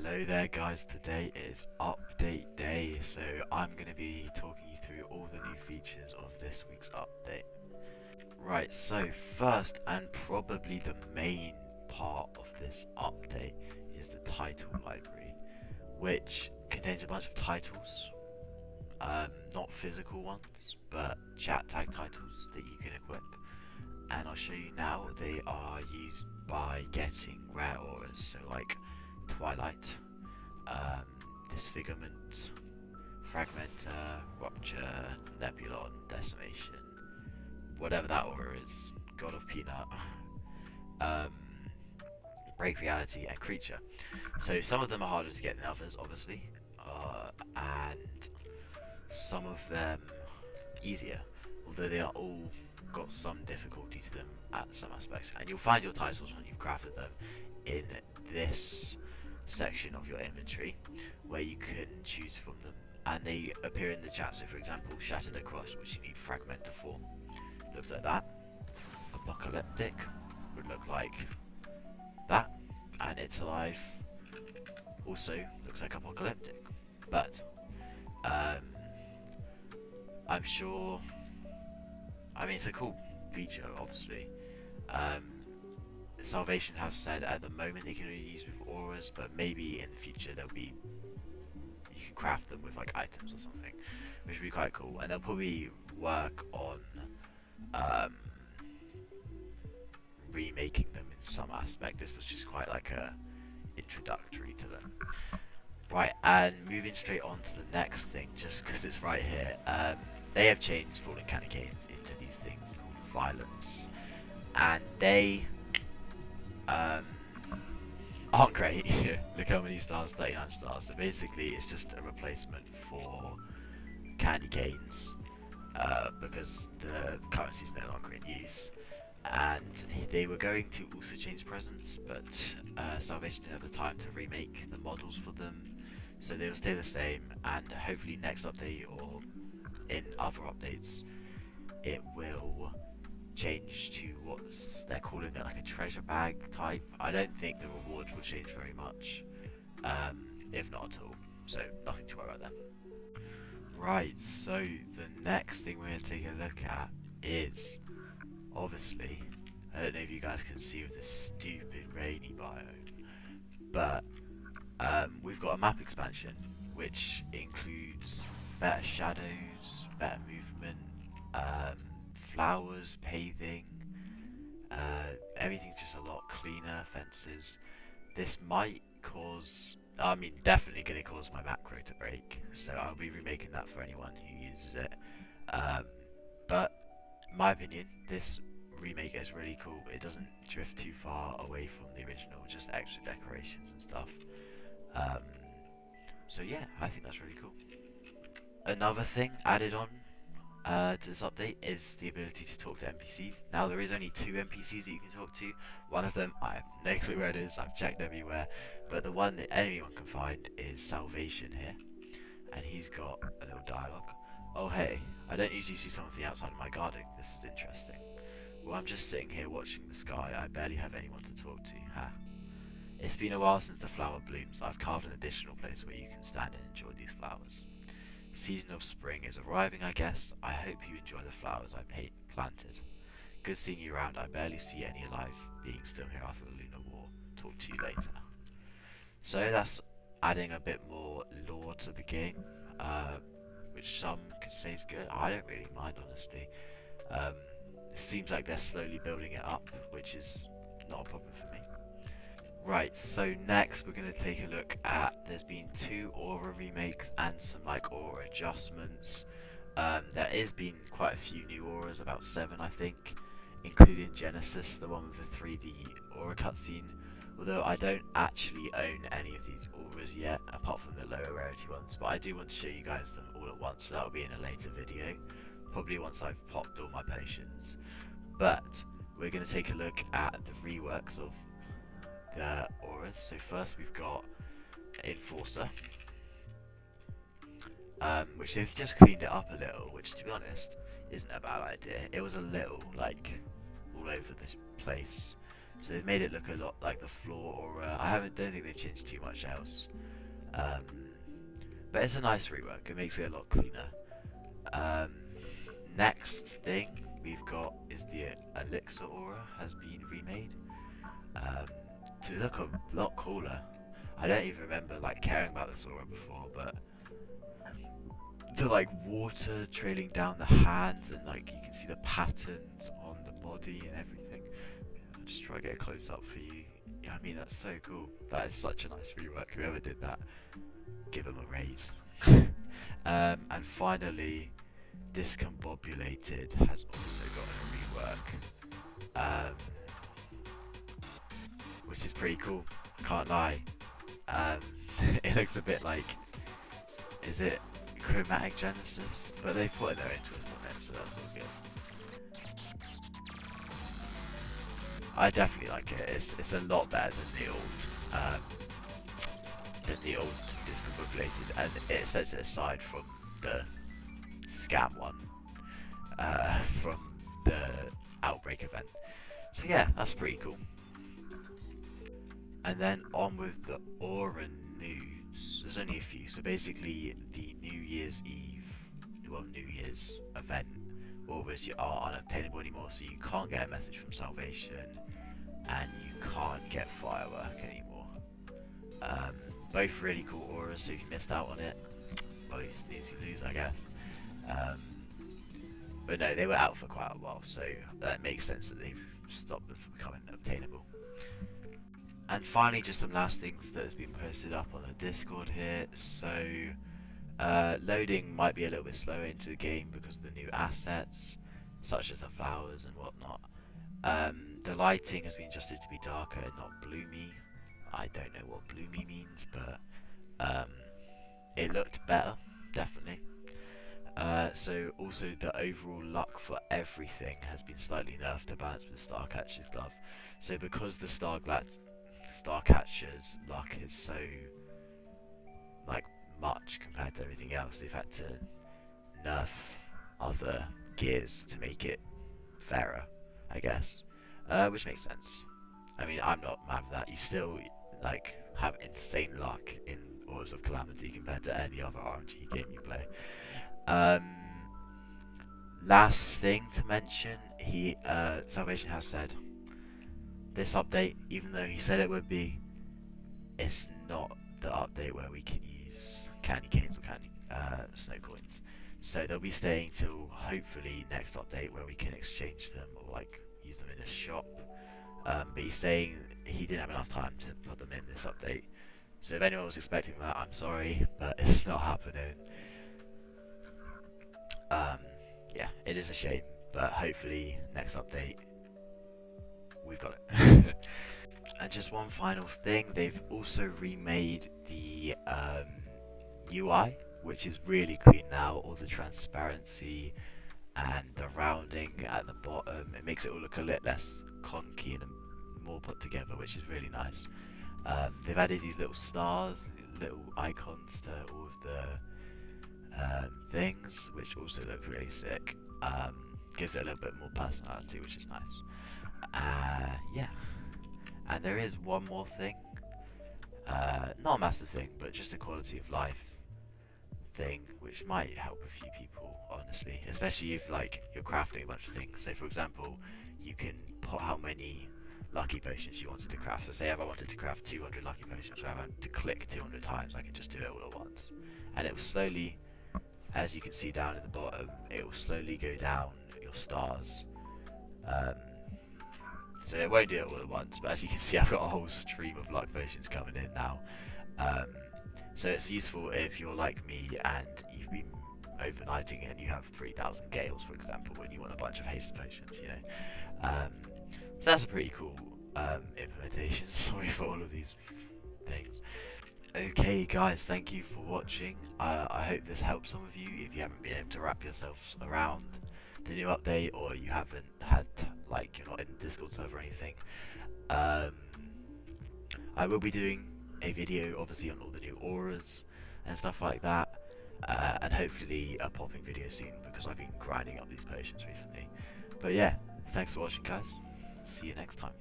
Hello there guys, today is update day, so I'm going to be talking you through all the new features of this week's update. Right, so first and probably the main part of this update is the title library, which contains a bunch of titles, not physical ones, but chat tag titles that you can equip. And I'll show you now. They are used by getting rare auras, so like Twilight, Disfigurement, Fragmenter, Rupture, Nebulon, Decimation, whatever that aura is, God of Peanut, Break Reality, and Creature. So some of them are harder to get than others, obviously, and some of them easier, although they are all got some difficulty to them at some aspects. And you'll find your titles when you've crafted them in this section of your inventory where you can choose from them, and they appear in the chat. So for example, Shattered and Crushed, which you need Fragmenter for, looks like that. Apocalyptic would look like that, and It's Alive also looks like Apocalyptic, but I'm sure, I mean, it's a cool feature, obviously. Salvation have said at the moment they can only use with auras, but maybe in the future there'll be, you can craft them with like items or something, which would be quite cool. And they'll probably work on remaking them in some aspect. This was just quite like a introductory to them. Right, and moving straight on to the next thing, just because it's right here. They have changed Fallen Candy Canes into these things called Violence, and they aren't great. Look how many stars, 39 stars. So basically it's just a replacement for candy canes, because the currency is no longer in use. And they were going to also change presents, but Salvation didn't have the time to remake the models for them, so they will stay the same. And hopefully next update or in other updates it will change to what they're calling it, like a treasure bag type. I don't think the rewards will change very much, if not at all, so nothing to worry about there. Right, so the next thing we're going to take a look at is, obviously, I don't know if you guys can see with this stupid rainy biome, but we've got a map expansion which includes better shadows, better movement, flowers, paving, everything's just a lot cleaner, fences. This might cause, I mean, definitely going to cause my macro to break, so I'll be remaking that for anyone who uses it. But in my opinion, this remake is really cool. It doesn't drift too far away from the original, just extra decorations and stuff. So yeah, I think that's really cool. Another thing added on to this update is the ability to talk to NPCs. Now there is only 2 NPCs that you can talk to. One of them, I have no clue where it is, I've checked everywhere, but the one that anyone can find is Salvation here, and he's got a little dialogue. Oh hey, I don't usually see someone from the outside of my garden, this is interesting. Well, I'm just sitting here watching the sky, I barely have anyone to talk to, ha. It's been a while since the flower blooms. I've carved an additional place where you can stand and enjoy these flowers. The season of spring is arriving, I guess. I hope you enjoy the flowers I planted. Good seeing you around. I barely see any alive being still here after the Lunar War. Talk to you later. So that's adding a bit more lore to the game, which some could say is good. I don't really mind, honestly. It seems like they're slowly building it up, which is not a problem for me. Right, so next we're going to take a look at, there's been 2 aura remakes and some like aura adjustments. There has been quite a few new auras, about 7 I think, including Genesis, the one with the 3D aura cutscene. Although I don't actually own any of these auras yet, apart from the lower rarity ones, but I do want to show you guys them all at once, so that'll be in a later video, probably once I've popped all my potions. But we're going to take a look at the reworks of the auras. So first we've got Enforcer, which they've just cleaned it up a little, which to be honest isn't a bad idea. It was a little like all over the place, So they've made it look a lot like the floor aura. Don't think they've changed too much else. Um, but it's a nice rework. It makes it a lot cleaner. Um, Next thing we've got is the Elixir aura has been remade to look a lot cooler. I don't even remember like caring about this aura before, but the like water trailing down the hands and like you can see the patterns on the body and everything. I'll just try to get a close up for you. Yeah, I mean that's so cool. That is such a nice rework. Whoever did that, give them a raise. And finally, Discombobulated has also got a rework, which is pretty cool. Can't lie. It looks a bit like, is it Chromatic Genesis? But they put their own twist on it, so that's all good. I definitely like it. It's a lot better than the old Discombobulated, and it sets it aside from the scam one from the Outbreak event. So yeah, that's pretty cool. And then on with the Aura news. There's only a few. So basically, the New Year's event auras are unobtainable anymore. So you can't get a message from Salvation, and you can't get Firework anymore. Both really cool auras. So if you missed out on it, well, you snooze, you lose, I guess. But no, they were out for quite a while, so that makes sense that they've stopped them from becoming obtainable. And finally, just some last things that has been posted up on the Discord here. So, loading might be a little bit slower into the game because of the new assets, such as the flowers and whatnot. The lighting has been adjusted to be darker and not bloomy. I don't know what bloomy means, but it looked better, definitely. So also the overall luck for everything has been slightly nerfed to balance with Starcatcher's glove. So because the Starcatcher's luck is so like much compared to everything else, they've had to nerf other gears to make it fairer, I guess. Which makes sense. I mean, I'm not mad at that. You still like have insane luck in Auras of Calamity compared to any other RNG game you play. Last thing to mention, Salvation has said this update, even though he said it would be, it's not the update where we can use candy canes or candy snow coins. So they'll be staying till hopefully next update where we can exchange them or like use them in a shop. But he's saying he didn't have enough time to put them in this update. So if anyone was expecting that, I'm sorry, but it's not happening. Yeah, it is a shame, but hopefully next update we've got it. And just one final thing, they've also remade the UI, which is really clean now. All the transparency and the rounding at the bottom, it makes it all look a little less conky and more put together, which is really nice. They've added these little stars, little icons to all of the things, which also look really sick. Gives it a little bit more personality, which is nice. Yeah, and there is one more thing, not a massive thing, but just a quality of life thing, which might help a few people, honestly, especially if like you're crafting a bunch of things. So for example, you can put how many lucky potions you wanted to craft. So say if I wanted to craft 200 lucky potions, rather than to click 200 times, I can just do it all at once, and it will slowly, as you can see down at the bottom, it will slowly go down your stars. So it won't do it all at once, but as you can see, I've got a whole stream of luck potions coming in now. So it's useful if you're like me and you've been overnighting and you have 3,000 gales, for example, when you want a bunch of haste potions, you know. So that's a pretty cool implementation. Sorry for all of these things. Okay guys, thank you for watching. I hope this helps some of you if you haven't been able to wrap yourselves around the new update, or you haven't had, like, you're not in the Discord server or anything. I will be doing a video obviously on all the new auras and stuff like that, and hopefully a popping video soon because I've been grinding up these potions recently. But yeah, thanks for watching guys, see you next time.